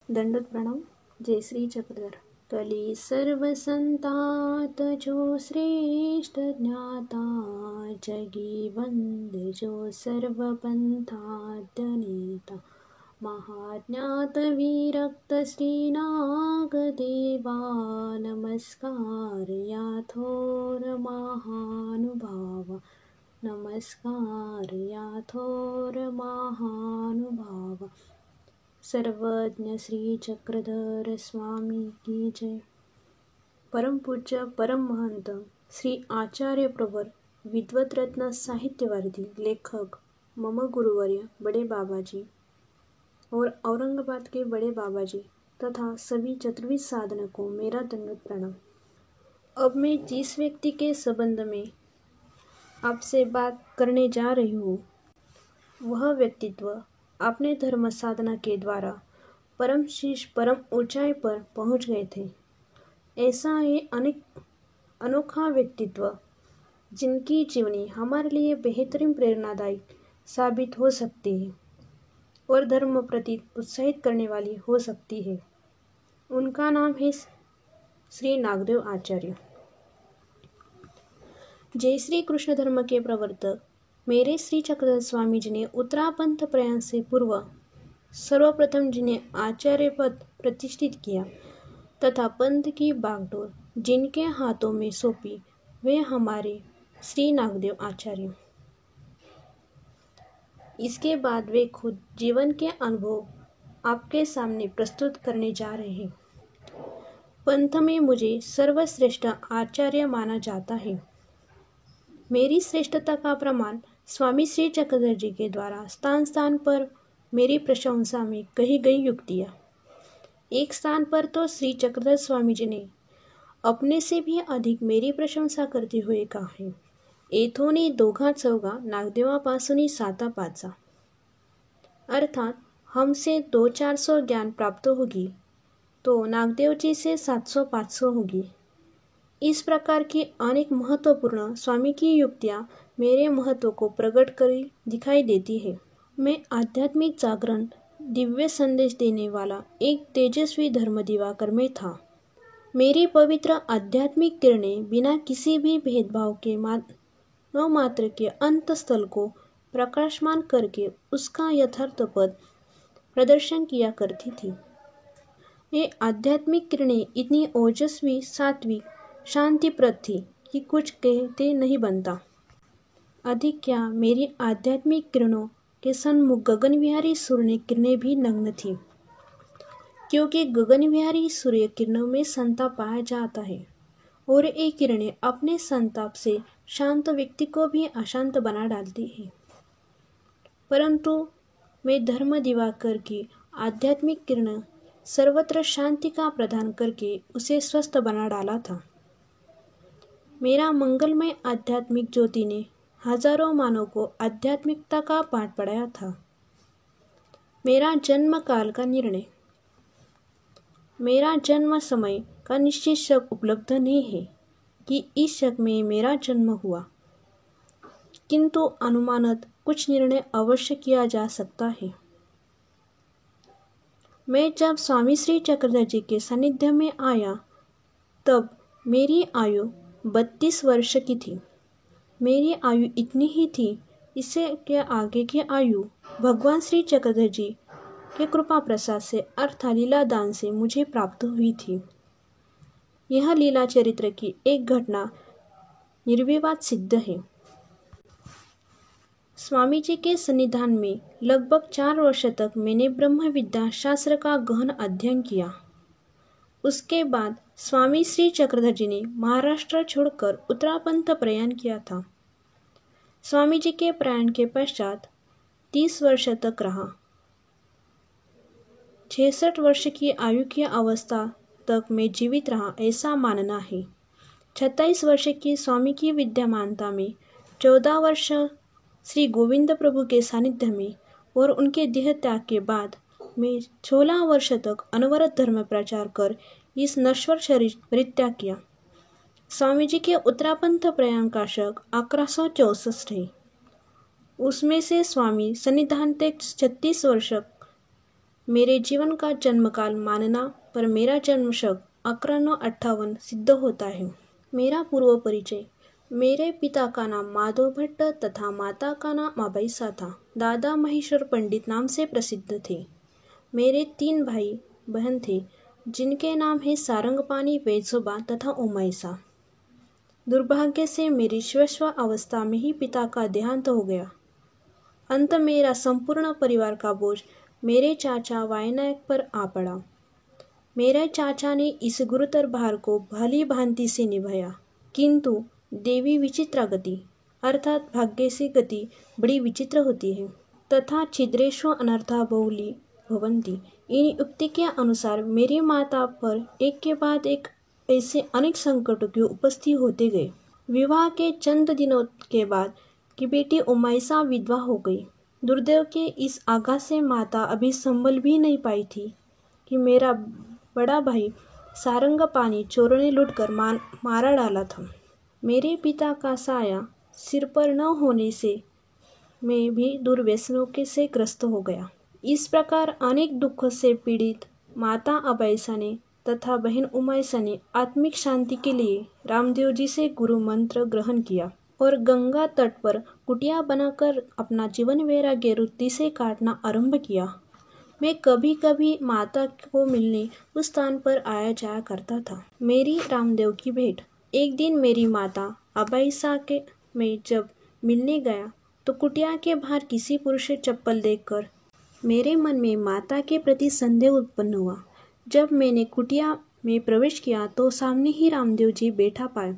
दंडोत प्रणाम। जय श्री चक्रधर। कली सर्व संतात जो श्रेष्ठ ज्ञाता, जगी वंद जो सर्व पंथाद्य नेता। महाज्ञात विरक्त श्रीनाग देवा, नमस्कार या थोर महानुभावा। नमस्कार या थोर महानुभावा। सर्वज्ञ श्री चक्रधर स्वामी की जय। परम पूज्य परम महंत श्री आचार्य प्रवर विद्वत रत्न साहित्यवारिधि लेखक मम गुरुवर्य बड़े बाबा जी और औरंगाबाद के बड़े बाबा जी तथा सभी चतुर्विद साधनों को मेरा दंडवत प्रणाम। अब मैं जिस व्यक्ति के संबंध में आपसे बात करने जा रही हूँ, वह व्यक्तित्व अपने धर्म साधना के द्वारा परम शीर्ष परम ऊंचाई पर पहुंच गए थे। ऐसा ही अनोखा व्यक्तित्व जिनकी जीवनी हमारे लिए बेहतरीन प्रेरणादायी साबित हो सकती है और धर्म प्रति उत्साहित करने वाली हो सकती है, उनका नाम है श्री नागदेव आचार्य। जय श्री कृष्ण धर्म के प्रवर्तक मेरे श्री चक्रधर स्वामी जी ने उत्तरापंथ प्रयाण से पूर्व सर्वप्रथम जिन्हें आचार्य पद प्रतिष्ठित किया तथा पंथ की बागडोर जिनके हाथों में सौंपी, वे हमारे श्री नागदेव आचार्य। इसके बाद वे खुद जीवन के अनुभव आपके सामने प्रस्तुत करने जा रहे हैं। पंथ में मुझे सर्वश्रेष्ठ आचार्य माना जाता है। मेरी श्रेष्ठता का प्रमाण स्वामी श्री चक्रधर जी के द्वारा स्थान स्थान पर मेरी प्रशंसा में कही गई युक्तियाँ। एक स्थान पर तो श्री चक्रधर स्वामी जी ने अपने से भी अधिक मेरी प्रशंसा करते हुए कहा है, एथोनी दोघा चौघा नागदेवापासून साता पाचा। अर्थात हमसे 200-400 ज्ञान प्राप्त होगी तो नागदेव जी से 700-500 होगी। इस प्रकार की अनेक महत्वपूर्ण स्वामी की युक्तियाँ मेरे महत्व को प्रकट कर दिखाई देती है। मैं आध्यात्मिक जागरण दिव्य संदेश देने वाला एक तेजस्वी धर्म दिवाकर में था। मेरी पवित्र आध्यात्मिक किरणें बिना किसी भी भेदभाव के मानव मात्र के अंतस्थल को प्रकाशमान करके उसका यथार्थ पद प्रदर्शन किया करती थी। ये आध्यात्मिक किरणें इतनी ओजस्वी, सात्विक, शांतिप्रद थी कि कुछ कहते नहीं बनता। अधिक क्या, मेरी आध्यात्मिक किरणों के सन्मुख गगनविहारी सूर्य किरणें भी नग्न थी, क्योंकि गगनविहारी सूर्य किरणों में संताप पाया जाता है और ये किरणें अपने संताप से शांत व्यक्ति को भी अशांत बना डालती है। परंतु मैं धर्म दिवाकर की आध्यात्मिक किरण सर्वत्र शांति का प्रदान करके उसे स्वस्थ बना डाला था। मेरा मंगलमय आध्यात्मिक ज्योति ने हजारों मानव को आध्यात्मिकता का पाठ पढ़ाया था। मेरा जन्म काल का निर्णय, मेरा जन्म समय का निश्चित शक उपलब्ध नहीं है कि इस शक में मेरा जन्म हुआ, किंतु अनुमानत कुछ निर्णय अवश्य किया जा सकता है। मैं जब स्वामी श्री चक्रधर जी के सानिध्य में आया तब मेरी आयु 32 वर्ष की थी। मेरी आयु इतनी ही थी, इससे के आगे की आयु भगवान श्री चक्रधर जी के कृपा प्रसाद से अर्थात लीला दान से मुझे प्राप्त हुई थी। यह लीला चरित्र की एक घटना निर्विवाद सिद्ध है। स्वामी जी के सन्निधान में लगभग 4 वर्ष तक मैंने ब्रह्म विद्या शास्त्र का गहन अध्ययन किया। उसके बाद स्वामी श्री चक्रधर जी ने महाराष्ट्र छोड़कर उत्तरापंथ प्रयाण किया था। स्वामी जी के प्रयाण के पश्चात 30 वर्ष तक रहा। 66 वर्ष की आयु की अवस्था तक मैं जीवित रहा ऐसा मानना है। 27 वर्ष की स्वामी की विद्यमानता में 14 वर्ष श्री गोविंद प्रभु के सानिध्य में और उनके देह त्याग के बाद मैं 16 वर्ष तक अनवरत धर्म प्रचार कर इस नश्वर शरीर परित्याग किया। स्वामी जी के उत्तरापंथ प्रयाण का शक 1164 है। उसमें से स्वामी सन्निधान तक 36 वर्ष मेरे जीवन का जन्मकाल मानना पर मेरा जन्म शक 1158 सिद्ध होता है। मेरा पूर्व परिचय। मेरे पिता का नाम माधव भट्ट तथा माता का नाम अबैसा था। दादा महेश्वर पंडित नाम से प्रसिद्ध थे। मेरे 3 भाई बहन थे जिनके नाम है सारंगपाणी, वेजोबा तथा उमैसा। दुर्भाग्य से मेरी शैशव अवस्था में ही पिता का देहांत हो गया। अंत मेरा संपूर्ण परिवार का बोझ मेरे चाचा वायनायक पर आ पड़ा। मेरे चाचा ने इस गुरुतर भार को भली भांति से निभाया, किंतु देवी विचित्र गति अर्थात भाग्य से गति बड़ी विचित्र होती है। तथा छिद्रेषु अनर्था बहुली भवन्ति। इन युक्ति के अनुसार मेरी माता पर एक के बाद एक ऐसे अनेक संकटों की उपस्थिति होते गए। विवाह के चंद दिनों के बाद की बेटी उमैसा विधवा हो गई। दुर्दैव के इस आघात से माता अभी संभल भी नहीं पाई थी कि मेरा बड़ा भाई सारंगपाणी चोरों ने लूटकर मारा डाला था। मेरे पिता का साया सिर पर न होने से मैं भी दुर्व्यसनों के से ग्रस्त हो गया। इस प्रकार अनेक दुखों से पीड़ित माता अबैसा ने तथा बहन उमैसा ने आत्मिक शांति के लिए रामदेव जी से गुरु मंत्र ग्रहण किया और गंगा तट पर कुटिया बनाकर अपना जीवन वैराग्य वृत्ति से काटना आरंभ किया। मैं कभी कभी माता को मिलने उस स्थान पर आया जाया करता था। मेरी रामदेव की भेंट। एक दिन मेरी माता अबैसा के मैं जब मिलने गया तो कुटिया के बाहर किसी पुरुष से चप्पल देखकर मेरे मन में माता के प्रति संदेह उत्पन्न हुआ। जब मैंने कुटिया में प्रवेश किया तो सामने ही रामदेव जी बैठा पाया।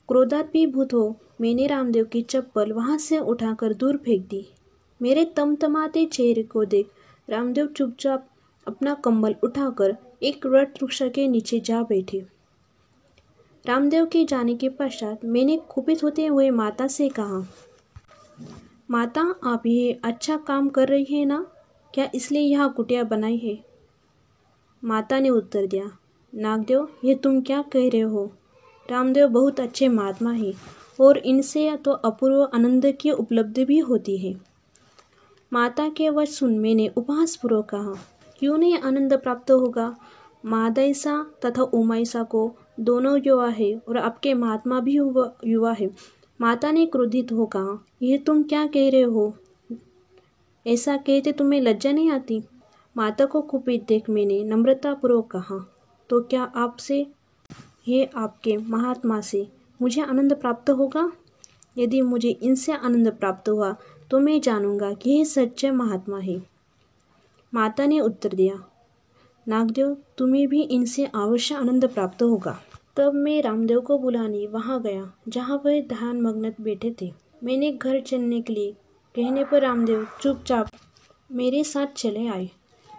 क्रोधाभिभूत हो मैंने रामदेव की चप्पल वहां से उठाकर दूर फेंक दी। मेरे तमतमाते चेहरे को देख रामदेव चुपचाप अपना कंबल उठाकर एक वट वृक्ष के नीचे जा बैठे। रामदेव के जाने के पश्चात मैंने कुपित होते हुए माता से कहा, माता आप ये अच्छा काम कर रही है ना? क्या इसलिए यहाँ कुटिया बनाई है? माता ने उत्तर दिया, नागदेव ये तुम क्या कह रहे हो? रामदेव बहुत अच्छे महात्मा हैं और इनसे तो अपूर्व आनंद की उपलब्धि भी होती है। माता के वचन सुन मैंने उपहासपूर्वक कहा, क्यों नहीं आनंद प्राप्त होगा? मादैसा तथा उमैसा को दोनों युवा है और आपके महात्मा भी युवा है। माता ने क्रोधित हो कहा, यह तुम क्या कह रहे हो? ऐसा कहते तुम्हें लज्जा नहीं आती? माता को कुपित देख मैंने नम्रतापूर्वक कहा, तो क्या आपसे ये आपके महात्मा से मुझे आनंद प्राप्त होगा? यदि मुझे इनसे आनंद प्राप्त हुआ तो मैं जानूंगा कि ये सच्चे महात्मा है। माता ने उत्तर दिया, नागदेव तुम्हें भी इनसे अवश्य आनंद प्राप्त होगा। तब मैं रामदेव को बुलाने वहां गया जहां वह ध्यान मग्न बैठे थे। मैंने घर चलने के लिए कहने पर रामदेव चुपचाप मेरे साथ चले आए।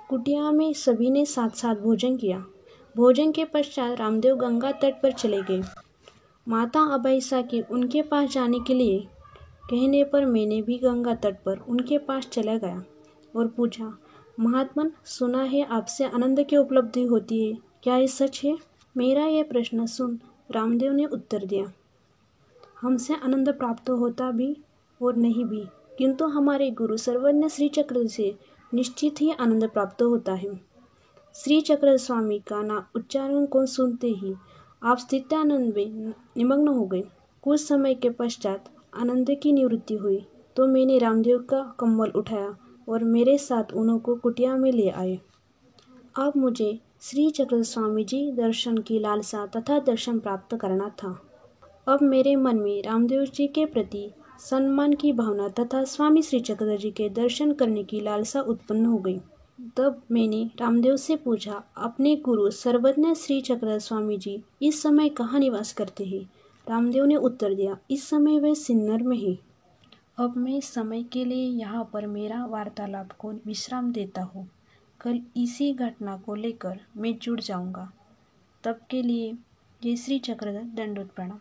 कुटिया में सभी ने साथ साथ भोजन किया। भोजन के पश्चात रामदेव गंगा तट पर चले गए। माता अबैसा की उनके पास जाने के लिए कहने पर मैंने भी गंगा तट पर उनके पास चला गया और पूछा, महात्मन सुना है आपसे आनंद की उपलब्धि होती है, क्या ये सच है? मेरा यह प्रश्न सुन रामदेव ने उत्तर दिया, हमसे आनंद प्राप्त होता भी और नहीं भी, किंतु हमारे गुरु सर्वज्ञ श्री चक्र से निश्चित ही आनंद प्राप्त होता है। श्री चक्र स्वामी का नाम उच्चारण को सुनते ही आप स्थित्यानंद में निमग्न हो गए। कुछ समय के पश्चात आनंद की निवृत्ति हुई तो मैंने रामदेव का कंबल उठाया और मेरे साथ उनको कुटिया में ले आए। अब मुझे श्री चक्र स्वामी जी दर्शन की लालसा तथा दर्शन प्राप्त करना था। अब मेरे मन में रामदेव जी के प्रति सम्मान की भावना तथा स्वामी श्री चक्र जी के दर्शन करने की लालसा उत्पन्न हो गई। तब मैंने रामदेव से पूछा, अपने गुरु सर्वज्ञ श्री चक्र स्वामी जी इस समय कहाँ निवास करते हैं? रामदेव ने उत्तर दिया, इस समय वे सिन्नर में हैं। अब मैं समय के लिए यहाँ पर मेरा वार्तालाप को विश्राम देता हूँ। कल इसी घटना को लेकर मैं जुड़ जाऊँगा। तब के लिए जय श्री चक्र, दंडोत प्रणाम।